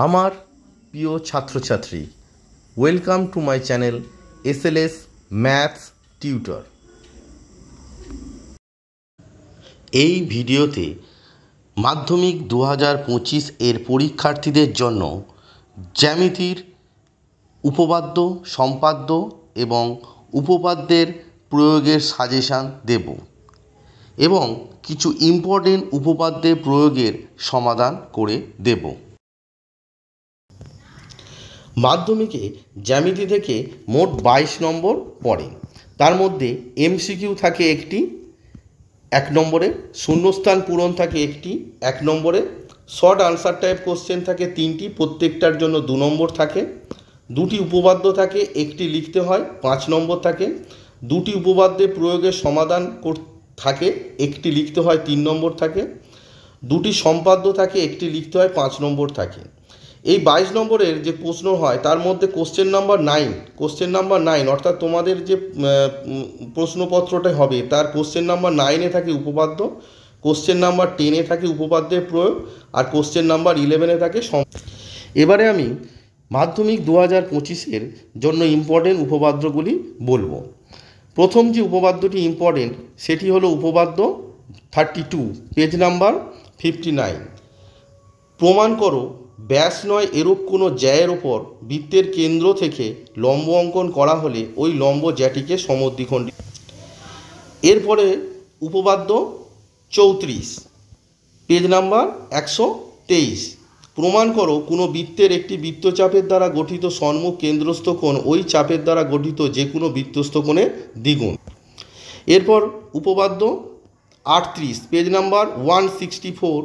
আমার প্রিয় ছাত্রছাত্রী, welcome to my channel SLS maths tutor. এই ভিডিওতে মাধ্যমিক 2025 এর পরীক্ষার্থীদের জন্য জ্যামিতির উপপাদ্য, সম্পাদ্য এবং উপপাদ্যের প্রয়োগের সাজেশান দেব এবং কিছু ইম্পর্টেন্ট উপপাদ্যের প্রয়োগের সমাধান করে দেব। মাধ্যমিকে জ্যামিতি থেকে মোট 22 নম্বর পড়ে। তার মধ্যে MCQ থাকে একটি 1 নম্বরে, শূন্যস্থান পূরণ থাকে একটি 1 নম্বরে, শর্ট আনসার টাইপ কোশ্চেন থাকে 3টি, প্রত্যেকটার জন্য 2 নম্বর থাকে, 2টি উপপাদ্য থাকে, একটি লিখতে হয় 5 নম্বর থাকে, 2টি উপপাদ্যের প্রয়োগের সমাধান থাকে, একটি লিখতে হয় 3 নম্বর থাকে, 2টি সম্পাদ্য থাকে, একটি লিখতে হয় 5 নম্বর থাকে। এই 22 নম্বরের যে প্রশ্ন হয় তার মধ্যে কোশ্চেন নাম্বার 9 অর্থাৎ তোমাদের যে প্রশ্নপত্রটা হবে তার কোশ্চেন নাম্বার 9-এ থাকে উপপাদ্য, কোশ্চেন নাম্বার 10-এ থাকে উপপাদ্যের প্রয়োগ, আর কোশ্চেন নাম্বার 11-এ থাকে। এবারে আমি মাধ্যমিক 2025-এর জন্য ইম্পর্টেন্ট উপপাদ্যগুলি বলবো। প্রথম যে উপপাদ্যটি ইম্পর্টেন্ট সেটি হলো উপপাদ্য 32, পেজ নাম্বার 59। প্রমাণ করো ব্যাস নয় এরূপ কোনো জ্যায়ের ওপর বৃত্তের কেন্দ্র থেকে লম্ব অঙ্কন করা হলে ওই লম্ব জ্যাটিকে সমদ্বিখণ্ডী। এরপরে উপপাদ্য 34, পেজ নাম্বার 123। প্রমাণ করো কোনো বৃত্তের একটি বৃত্তচাপের দ্বারা গঠিত সম্মুখ কেন্দ্রস্থ কোণ ওই চাপের দ্বারা গঠিত যে কোনো বৃত্তস্থ কোণের দ্বিগুণ। এরপর উপপাদ্য 38, পেজ নাম্বার 164।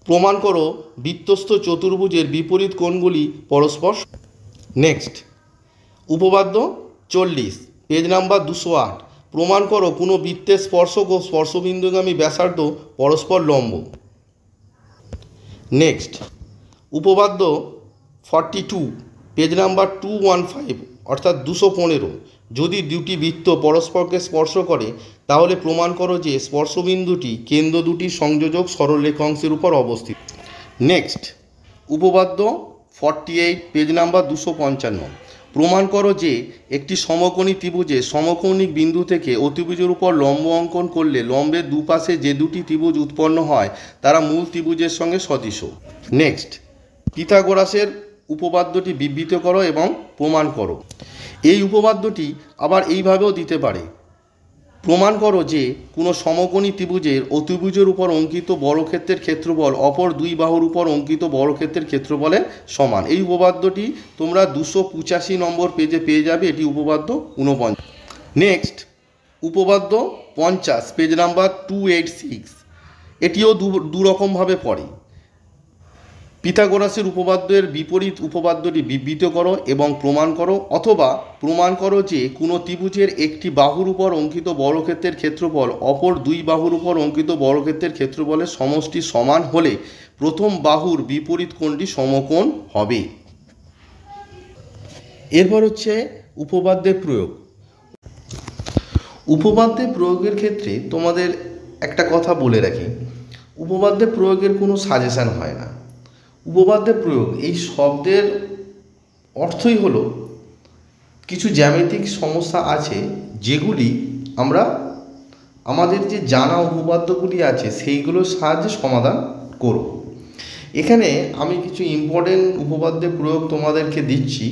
প্রমাণ করো বৃত্তস্থ চতুর্ভুজের বিপরীত কোণগুলি পরস্পর। নেক্সট উপপাদ্য 40, পেজ নাম্বার 208। প্রমাণ করো কোনো বৃত্তের স্পর্শক ও স্পর্শবিন্দুগামী ব্যাসার্ধ পরস্পর লম্ব। নেক্সট উপপাদ্য 42, পেজ নাম্বার 215 অর্থাৎ 215। যদি দুটি বৃত্ত পরস্পরকে স্পর্শ করে তাহলে প্রমাণ করো যে স্পর্শবিন্দুটি কেন্দ্র দুটির সংযোজক সরলরেখাংশের উপর অবস্থিত। নেক্সট উপপাদ্য 48, পেজ নাম্বার 255। প্রমাণ করো যে একটি সমকোণী ত্রিভুজে সমকৌণিক বিন্দু থেকে অতিভুজের উপর লম্ব অঙ্কন করলে লম্বের দুপাশে যে দুটি ত্রিভুজ উৎপন্ন হয় তারা মূল ত্রিভুজের সঙ্গে সদৃশ। নেক্সট পিথাগোরাসের উপপাদ্যটি বিবৃত করো এবং প্রমাণ করো। এই উপপাদ্যটি আবার এইভাবেও দিতে পারে, প্রমাণ করো যে কোনো সমকোণী ত্রিভুজের অতিভুজের উপর অঙ্কিত বর্গক্ষেত্রের ক্ষেত্রফল অপর দুই বাহুর উপর অঙ্কিত বর্গক্ষেত্রের ক্ষেত্রফলের সমান। এই উপপাদ্যটি তোমরা 285 নম্বর পেজে পেয়ে যাবে, এটি উপপাদ্য 49। নেক্সট উপপাদ্য 50, পেজ নাম্বার 286। এটিও দু রকমভাবে পড়ে। পিথাগোরাসের উপপাদ্যের বিপরীত উপপাদ্যটি বিবৃত করো এবং প্রমাণ করো, অথবা প্রমাণ করো যে কোনো ত্রিভুজের একটি বাহুর উপর অঙ্কিত বর্গক্ষেত্রের ক্ষেত্রফল অপর দুই বাহুর উপর অঙ্কিত বর্গক্ষেত্রের ক্ষেত্রফলের সমষ্টি সমান হলে প্রথম বাহুর বিপরীত কোণটি সমকোণ হবে। এরপর হচ্ছে উপপাদ্যের প্রয়োগ। উপপাদ্যের প্রয়োগের ক্ষেত্রে তোমাদের একটা কথা বলে রাখি, উপপাদ্যের প্রয়োগের কোনো সাজেশান হয় না। উপপাদ্যের প্রয়োগ এই শব্দের অর্থই হলো কিছু জ্যামিতিক সমস্যা আছে যেগুলি আমরা আমাদের যে জানা উপপাদ্যগুলি আছে সেইগুলোর সাহায্যে সমাধান করব। এখানে আমি কিছু ইম্পর্টেন্ট উপপাদ্যের প্রয়োগ তোমাদেরকে দিচ্ছি।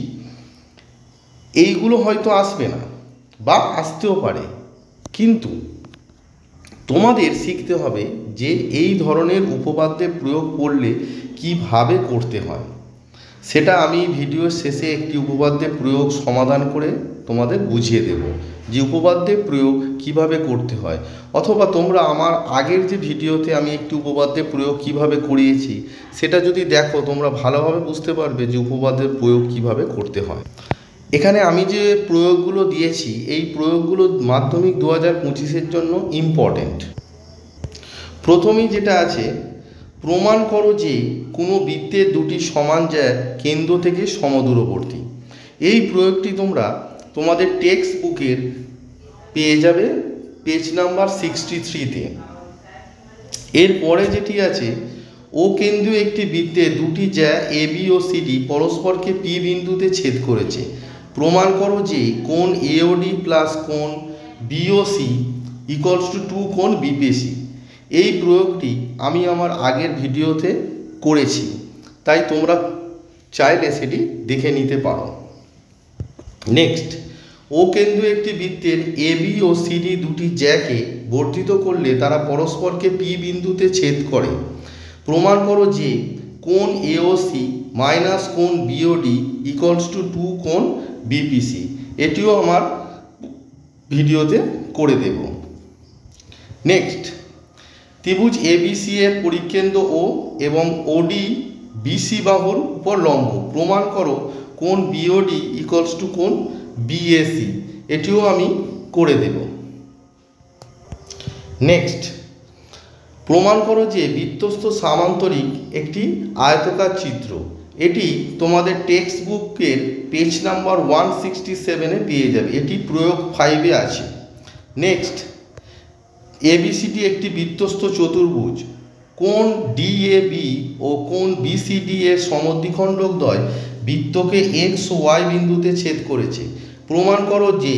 এইগুলো হয়তো আসবে না বা আসতেও পারে, কিন্তু তোমাদের শিখতে হবে যে এই ধরনের উপপাদ্যের প্রয়োগ করলে কিভাবে করতে হয়। সেটা আমি ভিডিওর শেষে একটি উপপাদ্যের প্রয়োগ সমাধান করে তোমাদের বুঝিয়ে দেব যে উপপাদ্যের প্রয়োগ কিভাবে করতে হয়, অথবা তোমরা আমার আগের যে ভিডিওতে আমি একটি উপপাদ্যের প্রয়োগ কিভাবে করিয়েছি সেটা যদি দেখো তোমরা ভালোভাবে বুঝতে পারবে যে উপপাদ্যের প্রয়োগ কিভাবে করতে হয়। এখানে আমি যে প্রয়োগগুলো দিয়েছি এই প্রয়োগগুলো মাধ্যমিক 2025-এর জন্য ইম্পর্টেন্ট। প্রথমেই যেটা আছে, প্রমাণ করো যে কোনো বৃত্তের দুটি সমান জ্যা কেন্দ্র থেকে সমদূরবর্তী। এই প্রয়োগটি তোমরা তোমাদের টেক্সট বুকের পেয়ে যাবে পেজ নাম্বার 63-তে। এরপরে যেটি আছে ও কেন্দ্রীয় একটি বৃত্তে দুটি জ্যা এ বি ও সিডি পরস্পরকে পি বিন্দুতে ছেদ করেছে। প্রমাণ করো যে কোণ এওডি প্লাস কোণ বিওসি ইকুয়ালস টু 2 কোণ বিপিসি। এই প্রয়োগটি আমি আমার আগের ভিডিওতে করেছি, তাই তোমরা চাইলে সেটি দেখে নিতে পারো। নেক্সট, ও কেন্দ্রীয় একটি বৃত্তের এ বি ও সিডি দুটি জ্যাকে বর্ধিত করলে তারা পরস্পরকে পি বিন্দুতে ছেদ করে। প্রমাণ করো যে কোণ এওসি মাইনাস কোণ বিওডি ইকুয়ালস টু 2 কোণ বিপিসি। এটিও আমার ভিডিওতে করে দেব। নেক্সট, ত্রিভুজ এবিসি এর পরিকেন্দ্র ও এবং ওডি বিসি বাহুর উপর লম্ব। প্রমাণ করো কোণ বিওডি ইকুয়ালস টু কোণ বিএসি। এটিও আমি করে দেব। নেক্সট, প্রমাণ করো যে বৃত্তস্থ সামান্তরিক একটি আয়তকার চিত্র। এটি তোমাদের টেক্সট বুকের পেজ নাম্বার 167-এ পেয়ে যাবে। এটি প্রয়োগ 5-এ আছে। নেক্সট, এবিসিডি একটি বৃত্তস্থ চতুর্ভুজ। কোণ ডিএবি ও কোণ বিসিডি এর সমদ্বিখণ্ডকদ্বয় বৃত্তকে এক্স ওয়াই বিন্দুতে ছেদ করেছে। প্রমাণ করো যে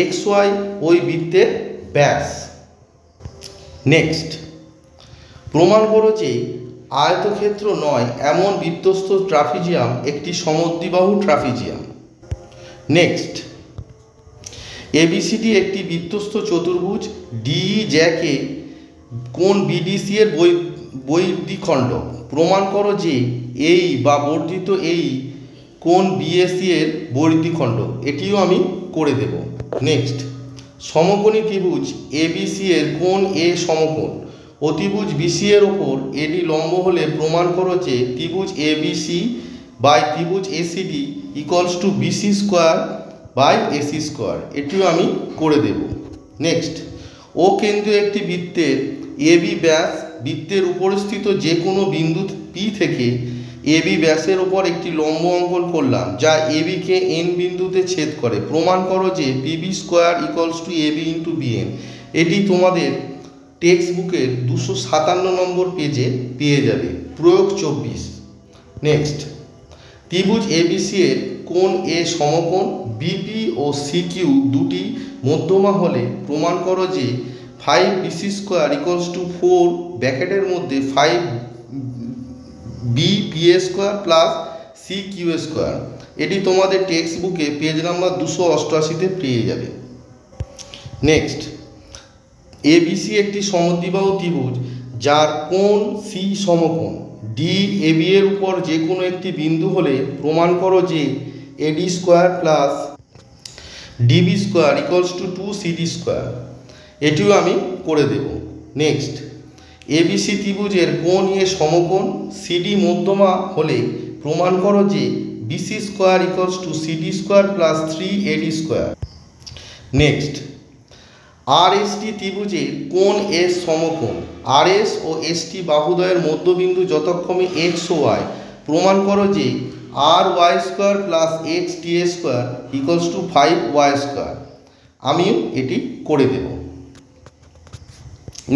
এক্স ওয়াই ওই বৃত্তের ব্যাস। নেক্সট, প্রমাণ করো যে আয়তক্ষেত্র নয় এমন বৃত্তস্থ ট্রাপিজিয়াম একটি সমদ্বিবাহু ট্রাপিজিয়াম। নেক্সট, এবিসিডি একটি বৃত্তস্থ চতুর্ভুজ। ডিই জ্যাকে কোণ বিডিসি এর বৈদ্বিখণ্ডক। প্রমাণ করো যে এই বা বর্ধিত এই কোণ বিএসি এর বৈদ্বিখণ্ডক। এটিও আমি করে দেব। নেক্সট, সমকোণী ত্রিভুজ এবিসি এর কোণ এ সমকোণ। অতিভুজ বিসি এর ওপর এডি লম্ব হলে প্রমাণ করো যে ত্রিভুজ এবিসি বাই ত্রিভুজ ACD equals to BC square by AC square. এটিও আমি করে দেব। নেক্সট, ও কেন্দ্রীয় একটি বৃত্তের এবি ব্যাস বৃত্তের উপরস্থিত যে কোনো বিন্দু পি থেকে এবি ব্যাসের ওপর একটি লম্ব অঙ্কন করলাম যা এবিকে এন বিন্দুতে ছেদ করে। প্রমাণ করো যে PB square equals to AB into BN. এটি তোমাদের টেক্সট বুকের 257 নম্বর পেজে পেয়ে যাবে। প্রয়োগ 24। নেক্সট, ত্রিভুজ এবিসি এর কোণ এ সমকোণ বিপি ও সিকিউ দুটি মধ্যমা হলে প্রমাণ করো যে 5 বিসি স্কোয়ার ইকুয়ালস টু 4 ব্র্যাকেটের মধ্যে 5 B P A square plus C Q square. এটি তোমাদের টেক্সট বুকে পেজ নাম্বার 288-তে পেয়ে যাবে। নেক্সট, এবিসি একটি সমদ্বিবাহু ত্রিভুজ যার কোণ সি সমকোণ। ডি এবি এর উপর যে কোনো একটি বিন্দু হলে প্রমাণ করো যে এডি square plus DB square equals two 2 CD square. এটিও আমি করে দেব। নেক্সট, এবিসি ত্রিভুজের কোণ এ সমকোণ সিডি মধ্যমা হলে প্রমাণ করো যে BC square equals to CD square plus 3 AD square. Next, আর এসটি ত্রিভুজের কোণ এস সমকোণ। আর এস ও এসটি বাহুদ্বয়ের মধ্যবিন্দু যথাক্রমে এক্স ও ওয়াই। প্রমাণ করো যে আর Y square plus X T A square equals to 5 Y square. আমিও এটি করে দেব।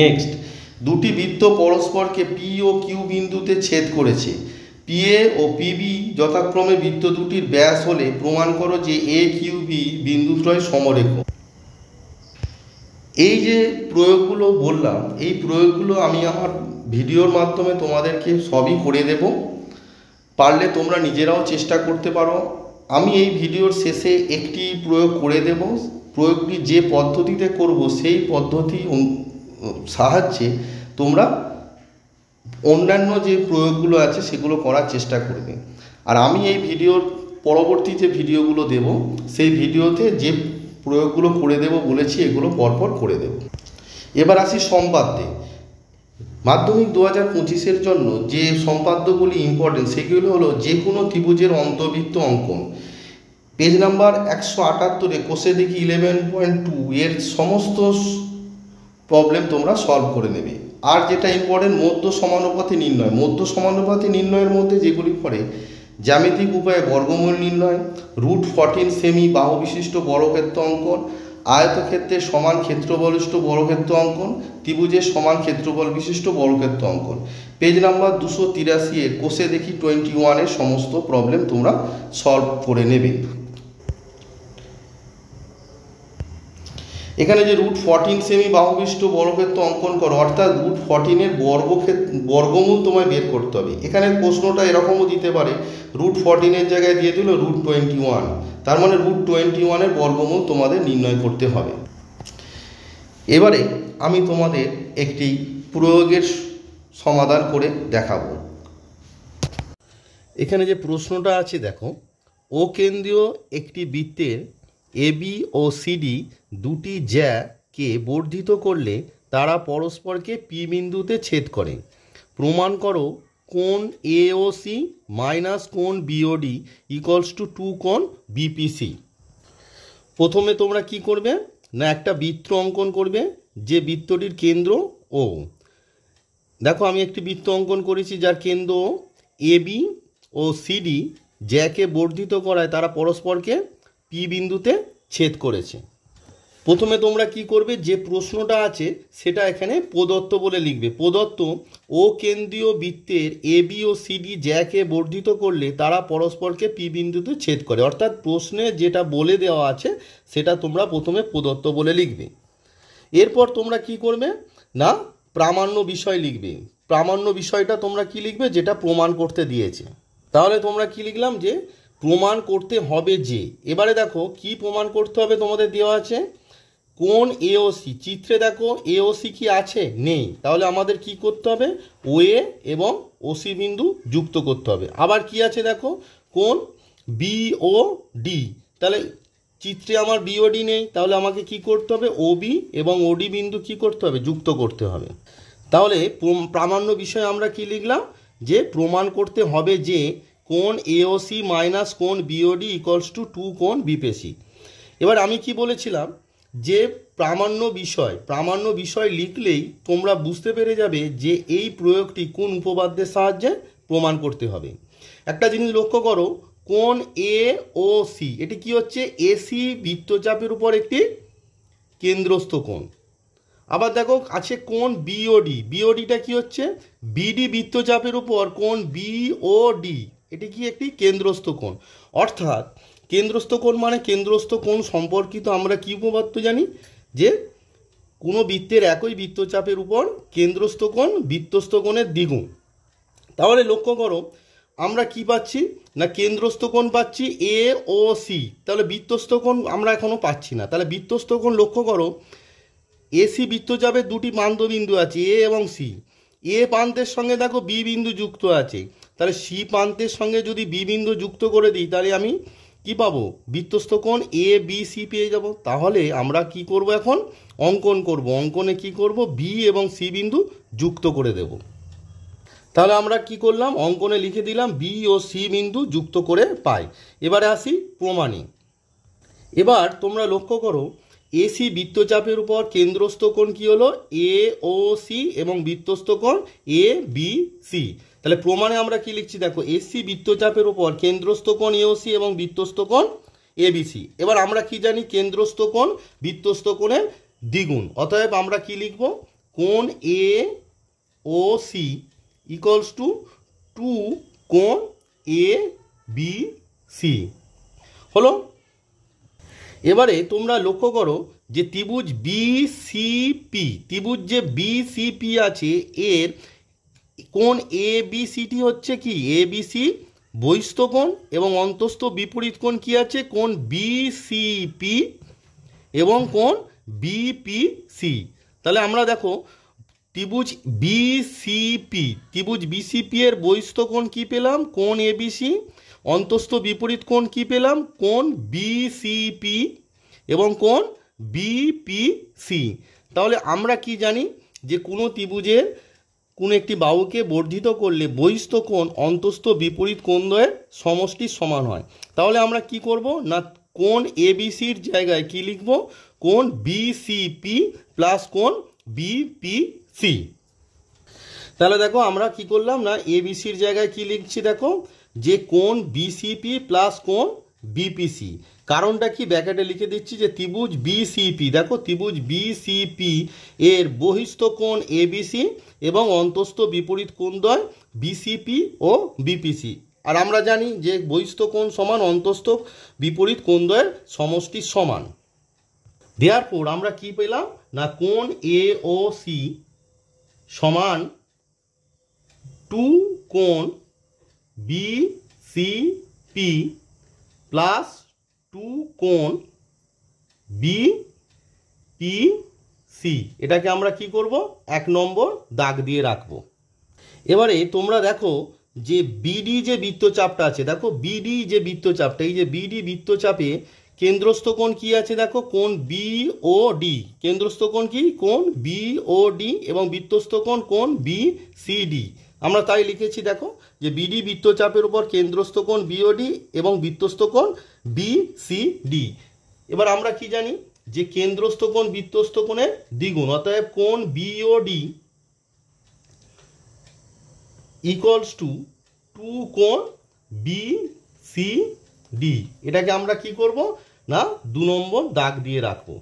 নেক্সট, দুটি বৃত্ত পরস্পরকে পি ও কিউ বিন্দুতে ছেদ করেছে। পি এ ও পিবি যথাক্রমে বৃত্ত দুটির ব্যাস হলে প্রমাণ করো যে এ কিউ বি বিন্দুদ্বয় সমরেখ। এই যে প্রয়োগগুলো বললাম, এই প্রয়োগগুলো আমি আমার ভিডিওর মাধ্যমে তোমাদেরকে সবই করে দেব। পারলে তোমরা নিজেরাও চেষ্টা করতে পারো। আমি এই ভিডিওর শেষে একটি প্রয়োগ করে দেব। প্রয়োগটি যে পদ্ধতিতে করব সেই পদ্ধতি সাহায্যে তোমরা অন্যান্য যে প্রয়োগগুলো আছে সেগুলো করার চেষ্টা করবে। আর আমি এই ভিডিওর পরবর্তী যে ভিডিওগুলো দেব সেই ভিডিওতে যে প্রয়োগগুলো করে দেব বলেছি এগুলো পরপর করে দেব। এবার আসি সম্পাদ্যে। মাধ্যমিক 2025-এর জন্য যে সম্পাদ্যগুলি ইম্পর্টেন্ট সেগুলো হলো যে কোনো ত্রিভুজের অন্তর্বৃত্ত অঙ্কন। পেজ নাম্বার 178-এ কোষে দেখি 11.2 এর সমস্ত প্রবলেম তোমরা সলভ করে নেবে। আর যেটা ইম্পর্টেন্ট মধ্য সমানুপাতি নির্ণয়। মধ্য সমানুপাতি নির্ণয়ের মধ্যে যেগুলি পড়ে জ্যামিতিক উপায়ে বর্গমূল নির্ণয়, √14 সেমি বাহু বিশিষ্ট বর্গক্ষেত্র অঙ্কন, আয়তক্ষেত্রের সমান ক্ষেত্রফল বিশিষ্ট বর্গক্ষেত্র অঙ্কন, ত্রিভুজের সমান ক্ষেত্রফল বিশিষ্ট বর্গক্ষেত্র অঙ্কন। পেজ নাম্বার 283 এর কোষে দেখি 21 সমস্ত প্রবলেম তোমরা সলভ করে নেবে। এখানে যে √14 সেমি বাহুবিশিষ্ট বর্গক্ষেত্র অঙ্কন করো, অর্থাৎ √14 বর্গমূল তোমায় বের করতে হবে। এখানে প্রশ্নটা এরকমও দিতে পারে, √14 জায়গায় দিয়ে দিল √21, তার মানে √21 বর্গমূল তোমাদের নির্ণয় করতে হবে। এবারে আমি তোমাদের একটি প্রয়োগের সমাধান করে দেখাবো। এখানে যে প্রশ্নটা আছে দেখো, ও কেন্দ্রীয় একটি বৃত্তের এবি ও সিডি দুটি জ্যাকে বর্ধিত করলে তারা পরস্পরকে পি বিন্দুতে ছেদ করে। প্রমাণ করো কোণ এওসি মাইনাস কোণ বিওডি ইকুয়ালস টু 2 কোণ বিপিসি। প্রথমে তোমরা কি করবে না, একটা বৃত্ত অঙ্কন করবে যে বৃত্তটির কেন্দ্র ও। দেখো আমি একটি বৃত্ত অঙ্কন করেছি যার কেন্দ্র এবি ও সিডি জ্যাকে বর্ধিত করায় তারা পরস্পরকে পি বিন্দুতে ছেদ করেছে। প্রথমে তোমরা কি করবে, যে প্রশ্নটা আছে সেটা এখানে প্রদত্ত বলে লিখবে। প্রদত্ত ও কেন্দ্রীয় বৃত্তের এবি ও সিডি জ্যাকে বর্ধিত করলে তারা পরস্পরকে পি বিন্দুতে ছেদ করে, অর্থাৎ প্রশ্নে যেটা বলে দেওয়া আছে সেটা তোমরা প্রথমে প্রদত্ত বলে লিখবে। এরপর তোমরা কি করবে না, প্রামাণ্য বিষয় লিখবে। প্রামাণ্য বিষয়টা তোমরা কি লিখবে, যেটা প্রমাণ করতে দিয়েছে। তাহলে তোমরা কি লিখলাম, যে প্রমাণ করতে হবে যে। এবারে দেখো কি প্রমাণ করতে হবে তোমাদের দেওয়া আছে, কোণ এওসি। চিত্রে দেখো এওসি কি আছে, নেই। তাহলে আমাদের কি করতে হবে, ওএ এবং ওসি বিন্দু যুক্ত করতে হবে। আবার কি আছে দেখো, কোণ বিওডি। তাহলে চিত্রে আমার বিওডি নেই, তাহলে আমাকে কি করতে হবে, ওবি এবং ওডি বিন্দু কি করতে হবে, যুক্ত করতে হবে। তাহলে প্রামাণ্য বিষয়ে আমরা কি লিখলাম, যে প্রমাণ করতে হবে যে কোণ এওসি মাইনাস কোণ বিওডি ইকুয়ালস টু 2 কোণ বিপিসি। এবার আমি কি বলেছিলাম, যে প্রামাণ্য বিষয় লিখলেই তোমরা বুঝতে পেরে যাবে যে এই প্রয়োগটি কোন উপপাদ্যের সাহায্যে প্রমাণ করতে হবে। একটা জিনিস লক্ষ্য করো, কোণ এ ও সি এটি কি হচ্ছে, এসি বৃত্তচাপের উপর একটি কেন্দ্রস্থ কোণ। আবার দেখো আছে কোণ বিওডি, বিওডিটা কি হচ্ছে, বিডি বৃত্তচাপের উপর কোণ বিওডি, এটি কি একটি কেন্দ্রস্থ কোণ। অর্থাৎ কেন্দ্রস্থ কোণ মানে কেন্দ্রস্থ কোণ সম্পর্কিত আমরা কি উপপাদ্য জানি, যে কোনো বৃত্তের একই বৃত্তচাপের উপর কেন্দ্রস্থ কোণ বৃত্তস্থ কোণের দ্বিগুণ। তাহলে লক্ষ্য করো আমরা কি পাচ্ছি না, কেন্দ্রস্থ কোণ পাচ্ছি এ ও সি। তাহলে বৃত্তস্থ কোণ আমরা এখনো পাচ্ছি না। তাহলে বৃত্তস্থ কোণ লক্ষ্য করো, এসি বৃত্তচাপের দুটি প্রান্তবিন্দু আছে এ এবং সি। এ প্রান্তের সঙ্গে দেখো বি বিন্দু যুক্ত আছে, তাহলে সি প্রান্তের সঙ্গে যদি বি বিন্দু যুক্ত করে দিই তাহলে আমি কি পাবো, বৃত্তস্থ কোণ এ বি সি পেয়ে যাব। তাহলে আমরা কি করব, এখন অঙ্কন করব। অঙ্কনে কি করব, বি এবং সি বিন্দু যুক্ত করে দেব। তাহলে আমরা কি করলাম, অঙ্কনে লিখে দিলাম বি ও সি বিন্দু যুক্ত করে পাই। এবারে আসি প্রমাণে। এবার তোমরা লক্ষ্য করো, এসি বৃত্তচাপের উপর কেন্দ্রস্থ কোণ কি হলো, এ ও সি এবং বৃত্তস্থ কোণ এ বি সি। তাহলে প্রমাণে আমরা কি লিখছি দেখো, এসি বৃত্তচাপের উপর কেন্দ্রস্থ কোণ এওসি এবং বৃত্তস্থ কোণ এবিসি। এবার আমরা কি জানি, কেন্দ্রস্থ কোণ বৃত্তস্থ কোণের দ্বিগুণ। অতএব আমরা কি লিখব, কোণ এ ও সি ইকুয়ালস টু 2 কোণ এ বি সি হলো। এবারে তোমরা লক্ষ্য করো যে ত্রিভুজ বিসিপি, ত্রিভুজ যে বিসিপি আছে এর কোণ এ বি সিটি হচ্ছে কি, এ বি সি বহিস্থ কোণ এবং অন্তস্থ বিপরীত কোণ কি আছে, কোণ বিসিপি এবং কোণ বিপিসি। তাহলে আমরা দেখো ত্রিভুজ বিসিপি এর বহিস্থ কোণ কি পেলাম, কোণ এবিসি। অন্তস্থ বিপরীত কোণ কি পেলাম, কোণ বিসিপি এবং কোণ বিপিসি। তাহলে আমরা কি জানি, যে কোনো ত্রিভুজের কোনো একটি বাহুকে বর্ধিত করলে বহিস্থ কোণ অন্তস্থ বিপরীত কোণদ্বয়ের সমষ্টির সমান হয়। তাহলে আমরা কি করব না, কোণ এবিসির জায়গায় কি লিখব, কোণ বিসিপি প্লাস কোণ বিপিসি। তাহলে দেখো আমরা কি করলাম না, এবিসির জায়গায় কি লিখছি দেখো, যে কোণ বিসিপি প্লাস কোণ বিপিসি। কারণটা কি ব্র্যাকেটে লিখে দিচ্ছি যে ত্রিভুজ বিসিপি, দেখো ত্রিভুজ বিসিপি এর বহিস্থ কোণ এবিসি এবং অন্তস্থ বিপরীত কোণদ্বয় বিসিপি ও বিপিসি। আর আমরা জানি যে বহিস্থ কোণ সমান অন্তস্থ বিপরীত কোণদ্বয়ের সমষ্টি সমান। দেয়ারফর আমরা কি পেলাম না কোণ এ ও সি সমান 2 কোণ বিসিপি প্লাস 2 কোণ বিপিসি। এটাকে আমরা কি করব 1 নম্বর দাগ দিয়ে রাখবো। এবারে তোমরা দেখো যে বিডি যে বৃত্তচাপটা আছে, দেখো বিডি যে বৃত্তচাপটা, এই যে বিডি বৃত্তচাপে কেন্দ্রস্থ কোণ কি আছে, দেখো কোণ বিওডি। কেন্দ্রস্থ কোণ কি কোণ বিওডি এবং বৃত্তস্থ কোণ কোণ বিসিডি। আমরা তাই লিখেছি দেখো যে বিডি বৃত্তচাপের উপর কেন্দ্রস্থ কোণ বিওডি এবং বৃত্তস্থ কোণ বিসিডি। এবার আমরা কি জানি যে কেন্দ্রস্থ কোণ বৃত্তস্থ কোণের দ্বিগুণ, অতএব কোণ বিওডি ইকুয়ালস টু 2 কোণ বিসিডি। এটাকে আমরা কি করব না 2 নম্বর দাগ দিয়ে রাখবো।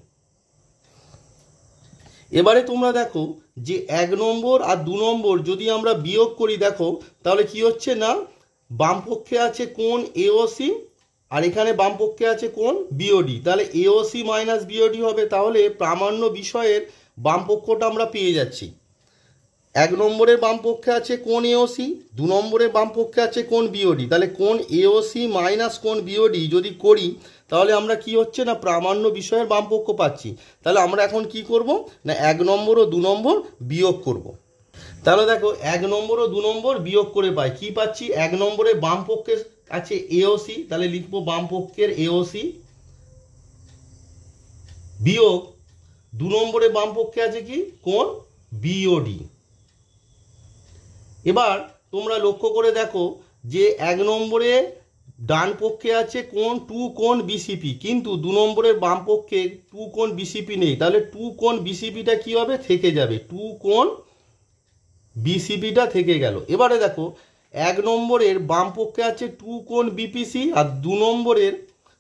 এবারে তোমরা দেখো যে 1 নম্বর আর 2 নম্বর যদি আমরা বিয়োগ করি, দেখো তাহলে কি হচ্ছে না বাম পক্ষে আছে কোণ এওসি আর এখানে বাম পক্ষে আছে কোণ বিওডি, তাহলে এওসি মাইনাস বিওডি হবে। তাহলে প্রামাণ্য বিষয়ের বাম পক্ষটা আমরা পেয়ে যাচ্ছি। 1 নম্বরের বাম পক্ষে আছে কোণ এওসি, 2 নম্বরের বাম পক্ষে আছে কোণ বিওডি। তাহলে কোণ এওসি মাইনাস কোণ বিওডি যদি করি তাহলে আমরা কি হচ্ছে না প্রামাণ্য বিষয়ের বাম পক্ষ পাচ্ছি। তাহলে আমরা এখন কি করব না 1 নম্বর ও 2 নম্বর বিয়োগ করব। তাহলে দেখো 1 নম্বর ও 2 নম্বর বিয়োগ করে পাই কি পাচ্ছি, 1 নম্বরের বাম পক্ষে আছে এওসি, তাহলে লিখবো বাম পক্ষের এওসি বিয়োগ 2 নম্বরের বাম পক্ষে আছে কি কোণ বিওডি। এবার তোমরা লক্ষ্য করে দেখো যে 1 নম্বরে ডান পক্ষে আছে কোণ 2 কোণ বিসিপি, কিন্তু 2 নম্বরের বাম পক্ষে 2 কোণ বিসিপি নেই। তাহলে 2 কোণ বিসিপিটা কি হবে থেকে যাবে, 2 কোণ বিসিপিটা থেকে গেল। এবারে দেখো 1 নম্বরের বাম পক্ষে আছে 2 কোণ বিপিসি আর 2 নম্বরের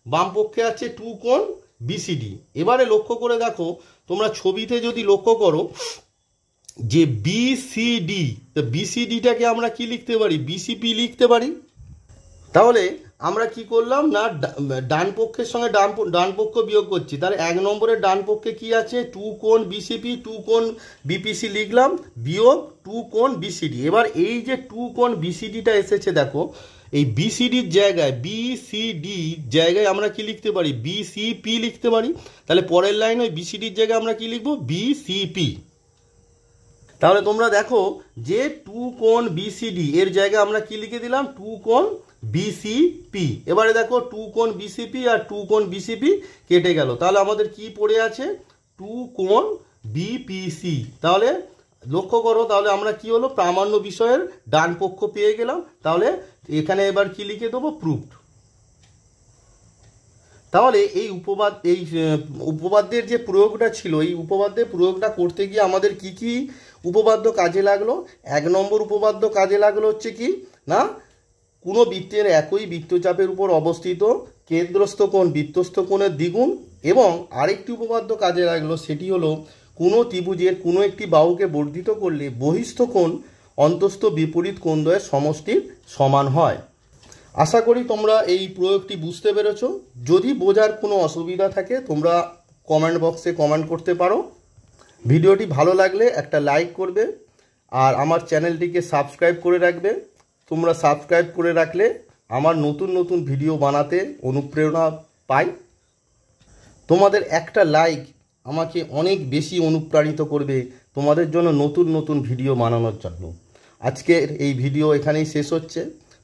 বাম পক্ষে আছে 2 কোণ বিসিডি। এবারে লক্ষ্য করে দেখো তোমরা ছবিতে যদি লক্ষ্য করো যে বিসিডি, তো বিসিডিটাকে আমরা কি লিখতে পারি বিসিপি লিখতে পারি। তাহলে আমরা কি করলাম না ডান পক্ষের সঙ্গে ডান পক্ষ বিয়োগ করছি। তাহলে 1 নম্বরের ডান পক্ষে কি আছে 2 কোণ বিসিপি 2 কোণ বিপিসি লিখলাম বিয়োগ 2 কোণ বিসিডি। এবার এই যে 2 কোণ বিসিডিটা এসেছে দেখো এই বিসিডির জায়গায় বিসিডি জায়গায় আমরা কি লিখতে পারি বিসিপি লিখতে পারি। তাহলে পরের লাইন ওই বিসিডির জায়গায় আমরা কি লিখবো বিসিপি। তাহলে তোমরা দেখো যে 2 কোণ বিসিডি এর জায়গায় আমরা কি লিখে দিলাম 2 কোণ বিসিপি। এবারে দেখো 2 কোণ বিসিপি আর 2 কোণ বিসিপি কেটে গেল। তাহলে আমাদের কি পড়ে আছে 2 কোণ বিপিসি। তাহলে লক্ষ্য করো তাহলে আমরা কি হলো প্রামাণ্য বিষয়ের ডান পক্ষ পেয়ে গেলাম। তাহলে এখানে এবার কি লিখে দেবো প্রুভড। তাহলে এই উপপাদ্যের যে প্রয়োগটা ছিল এই উপপাদ্যের প্রয়োগটা করতে গিয়ে আমাদের কি কি উপপাদ্য কাজে লাগলো। 1 নম্বর উপপাদ্য কাজে লাগলো হচ্ছে কি না কোনো বৃত্তের একই বৃত্তচাপের উপর অবস্থিত কেন্দ্রস্থ কোণ বৃত্তস্থ কোণের দ্বিগুণ, এবং আরেকটি উপপাদ্য কাজে লাগলো সেটি হলো কোনো ত্রিভুজের কোনো একটি বাহুকে বর্ধিত করলে বহিস্থ কোণ অন্তস্থ বিপরীত কোণদ্বয়ের সমষ্টির সমান হয়। আশা করি তোমরা এই প্রয়োগটি বুঝতে পেরেছো। যদি বোঝার কোনো অসুবিধা থাকে তোমরা কমেন্ট বক্সে কমেন্ট করতে পারো। ভিডিওটি ভালো লাগলে একটা লাইক করবে আর আমার চ্যানেলটিকে সাবস্ক্রাইব করে রাখবে। তোমরা সাবস্ক্রাইব করে রাখলে আমার নতুন নতুন ভিডিও বানাতে অনুপ্রেরণা পাই। তোমাদের একটা লাইক আমাকে অনেক বেশি অনুপ্রাণিত করবে তোমাদের জন্য নতুন নতুন ভিডিও বানানোর জন্য। আজকের এই ভিডিও এখানেই শেষ হচ্ছে।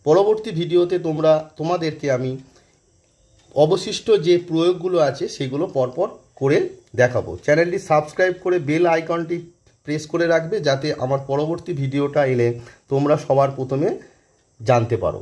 পরবর্তী ভিডিওতে তোমাদেরকে আমি অবশিষ্ট যে প্রয়োগগুলো আছে সেগুলো পরপর করে দেখাবো। চ্যানেলটি সাবস্ক্রাইব করে বেল আইকনটি প্রেস করে রাখবে যাতে আমার পরবর্তী ভিডিওটা এলে তোমরা সবার প্রথমে জানতে পারো।